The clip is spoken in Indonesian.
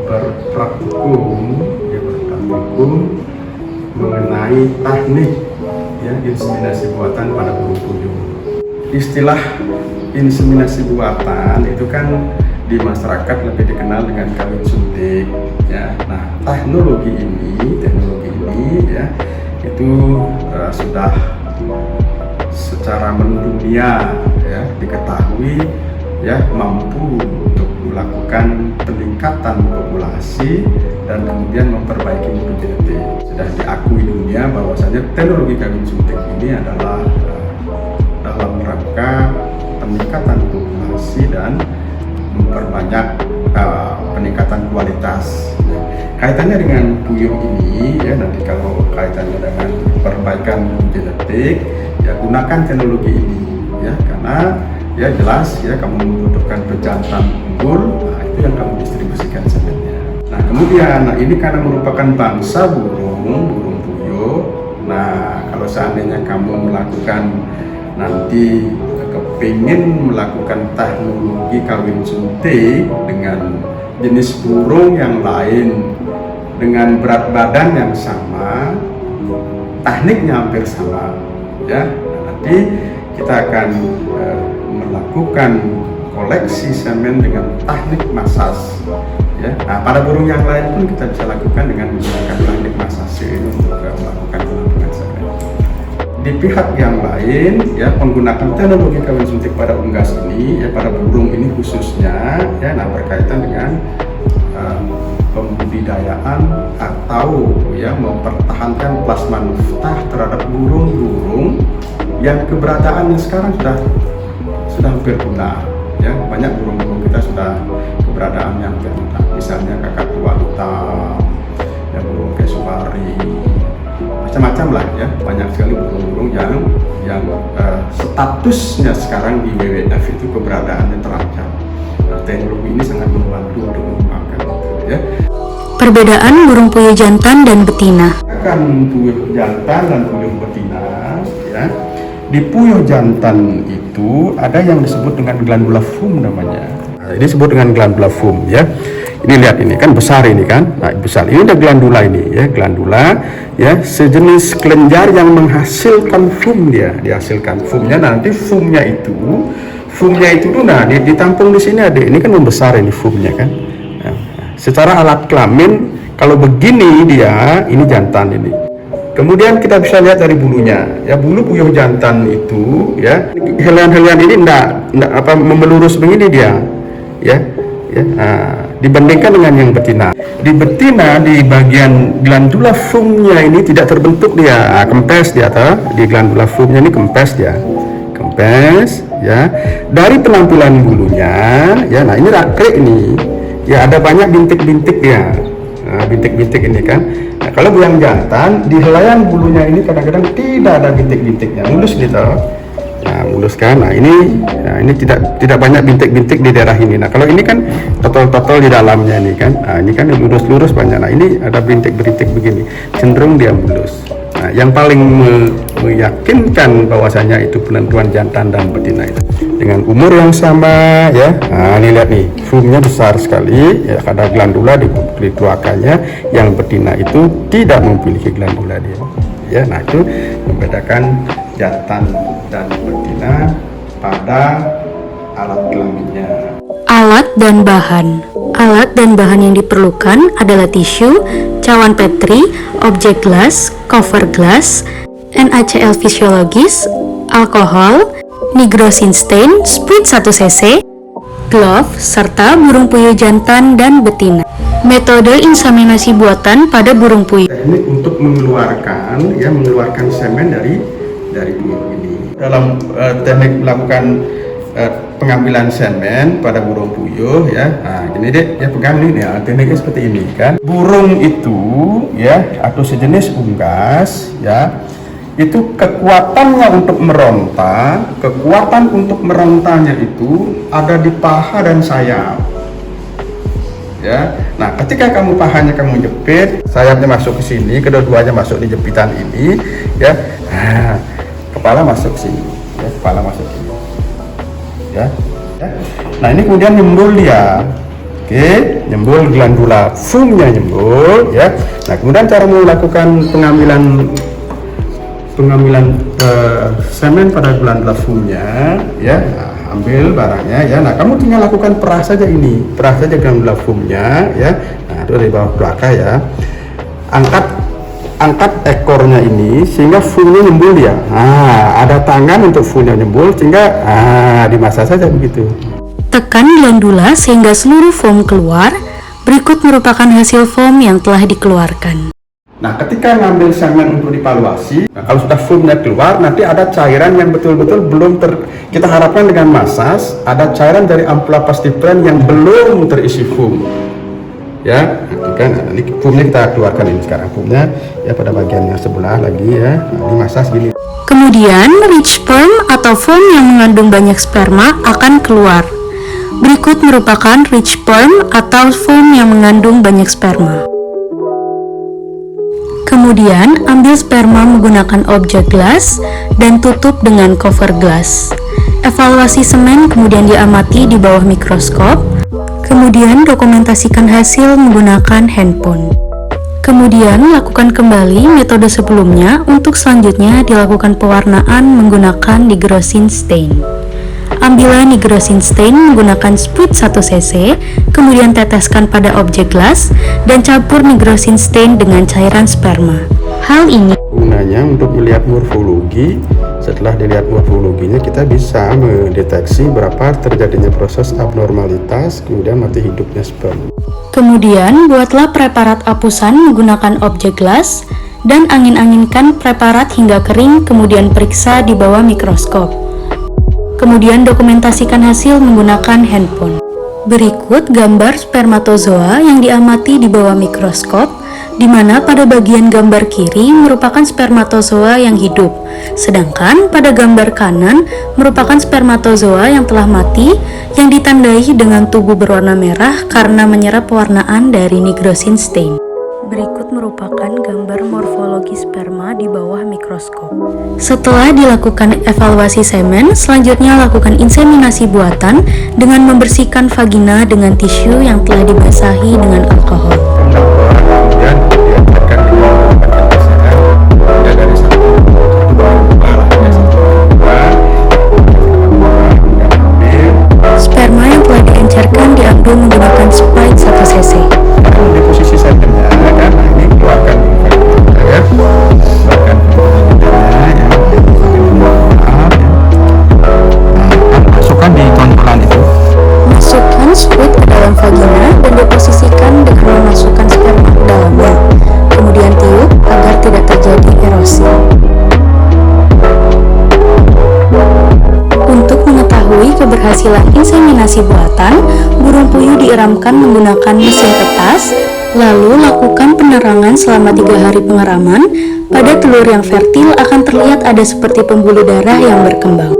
berpraktikum mengenai teknik inseminasi buatan pada burung puyuh. Istilah inseminasi buatan itu kan di masyarakat lebih dikenal dengan kawin suntik ya. Nah, teknologi ini ya itu sudah secara mendunia ya diketahui ya mampu untuk melakukan peningkatan populasi dan kemudian memperbaiki mutu genetik. Sudah diakui dunia bahwasanya teknologi kawin suntik ini adalah dalam rangka peningkatan populasi dan memperbanyak peningkatan kualitas. Kaitannya dengan puyuh ini ya, nanti kalau kaitannya dengan perbaikan genetik ya gunakan teknologi ini ya, karena ya jelas ya kamu membutuhkan pejantan unggul, nah itu yang kamu distribusikan sebenarnya. Nah kemudian ini karena merupakan bangsa burung puyuh. Nah kalau seandainya kamu melakukan nanti kepingin melakukan teknologi kawin suntik dengan jenis burung yang lain dengan berat badan yang sama, tekniknya hampir sama ya. Nah, nanti kita akan melakukan koleksi semen dengan teknik massage ya. Nah, pada burung yang lain pun kita bisa lakukan dengan menggunakan teknik massage ini untuk melakukan penampungan semen. Di pihak yang lain ya menggunakan teknologi kawin suntik pada unggas ini ya, pada burung ini khususnya ya, nah berkaitan dengan pembudidayaan atau ya mempertahankan plasma nuftah terhadap burung-burung yang keberadaannya sekarang sudah hampir punah ya. Banyak burung-burung kita sudah keberadaannya hampir punah, misalnya kakak tua hitam ya, burung kesubari, macam-macam lah ya, banyak sekali burung-burung yang statusnya sekarang di WWF itu keberadaannya terancam. Nah, teknologi ini sangat membantu untuk mengembangkan itu ya. Perbedaan burung puyuh jantan dan betina. Akan puyuh jantan dan puyuh betina ya. Di puyuh jantan itu ada yang disebut dengan glandula fum namanya. Nah, ini disebut dengan glandula fum ya. Ini lihat, ini kan besar ini kan, nah besar ini ada glandula ini ya, glandula ya, sejenis kelenjar yang menghasilkan fum, dihasilkan fumnya. Nanti fumnya itu nah ditampung di sini ada, ini kan membesar ini fumnya kan. Nah, secara alat kelamin kalau begini dia, ini jantan ini. Kemudian kita bisa lihat dari bulunya ya, bulu puyuh jantan itu ya, helaian-helaian ini enggak melurus begini dia ya. Dibandingkan dengan yang betina. Di betina di bagian glandula fumnya ini tidak terbentuk dia, kempes dia di glandula fumnya ini kempes dia, ya. Dari penampilan bulunya ya, nah ini rakrik ini ya, ada banyak bintik-bintik dia, bintik-bintik ini kan. Nah, kalau yang jantan di helaian bulunya ini kadang-kadang tidak ada bintik-bintiknya, mulus gitu. Nah, mulus kan. Nah, ini tidak banyak bintik-bintik di daerah ini. Nah, kalau ini kan totol-totol di dalamnya ini kan. Nah, ini kan lurus-lurus banyak. Nah, ini ada bintik-bintik begini. Cenderung dia mulus. Nah, yang paling meyakinkan bahwasanya itu penentuan jantan dan betina itu dengan umur yang sama ya. Nah, ini lihat nih, fumnya besar sekali ya, ada glandula di tuakannya. Yang betina itu tidak memiliki glandula dia. Ya, nah itu membedakan jantan dan betina pada alat kelaminnya. Alat dan bahan. Alat dan bahan yang diperlukan adalah tisu, cawan petri, objek gelas, cover gelas, NaCl fisiologis, alkohol, nigrosin stain, sprit 1 cc, glove, serta burung puyuh jantan dan betina. Metode inseminasi buatan pada burung puyuh. Teknik untuk mengeluarkan semen dari puyuh ini. Dalam teknik melakukan pengambilan semen pada burung puyuh ya. Nah, gini deh, ya pegang nih ya, tekniknya seperti ini kan. Burung itu ya atau sejenis unggas ya, itu kekuatan untuk merontanya itu ada di paha dan sayap. Ya, nah ketika pahanya kamu jepit, sayapnya masuk ke sini, kedua-duanya masuk di jepitan ini, ya, nah, kepala masuk sini, ya, ya. Nah ini kemudian nyembul dia, Oke, nyembul glandula fumnya nyembul ya. Nah, kemudian cara melakukan pengambilan semen pada glandula fumnya ya. Nah, ambil barangnya ya. Nah, kamu tinggal lakukan perah saja glandula fumnya ya. Nah, itu dari bawah belakang ya. Angkat ekornya ini sehingga fumnya nyembul dia. Nah, ada tangan untuk fumnya nyembul sehingga dimasak saja begitu. Tekan glandula sehingga seluruh foam keluar. Berikut merupakan hasil foam yang telah dikeluarkan. Nah, ketika ngambil semen untuk divaluasi, nah, kalau sudah foamnya keluar, nanti ada cairan yang betul-betul kita harapkan dengan massage, ada cairan dari ampula pastipren yang belum terisi foam. Ya, kan ini foamnya kita keluarkan ini sekarang foamnya ya pada bagian yang sebelah lagi ya. Nah, ini massage gini. Kemudian rich sperm atau foam yang mengandung banyak sperma akan keluar. Berikut merupakan rich sperm atau foam yang mengandung banyak sperma. Kemudian ambil sperma menggunakan objek glass dan tutup dengan cover glass. Evaluasi semen kemudian diamati di bawah mikroskop. Kemudian dokumentasikan hasil menggunakan handphone. Kemudian lakukan kembali metode sebelumnya untuk selanjutnya dilakukan pewarnaan menggunakan nigrosin stain. Ambillah nigrosin stain menggunakan sprit 1 cc, kemudian teteskan pada objek glass dan campur nigrosin stain dengan cairan sperma. Hal ini gunanya untuk melihat morfologi. Setelah dilihat morfologinya, kita bisa mendeteksi berapa terjadinya proses abnormalitas, kemudian mati hidupnya sperma. Kemudian buatlah preparat apusan menggunakan objek glass dan angin-anginkan preparat hingga kering, kemudian periksa di bawah mikroskop. Kemudian dokumentasikan hasil menggunakan handphone. Berikut gambar spermatozoa yang diamati di bawah mikroskop, di mana pada bagian gambar kiri merupakan spermatozoa yang hidup, sedangkan pada gambar kanan merupakan spermatozoa yang telah mati yang ditandai dengan tubuh berwarna merah karena menyerap pewarnaan dari nigrosin stain. Berikut merupakan gambar morfologi sperma di bawah mikroskop. Setelah dilakukan evaluasi semen, selanjutnya lakukan inseminasi buatan dengan membersihkan vagina dengan tisu yang telah dibasahi dengan alkohol. Kemudian diajarkan ya dari satu sperma yang telah diencerkan diambil menggunakan spike 1 cc. di posisi semennya kan, nah ini keluarkan ya, keluarkan ya, masukkan di tonjolan itu. Masukkan sprit ke dalam vagina dan diposisikan dengan memasukkan sperma ke dalamnya. Kemudian tiup agar tidak terjadi erosi. Untuk mengetahui keberhasilan inseminasi buatan, burung puyuh dieramkan menggunakan mesin petas, lalu lakukan penerangan selama 3 hari pengeraman. Pada telur yang fertil akan terlihat ada seperti pembuluh darah yang berkembang.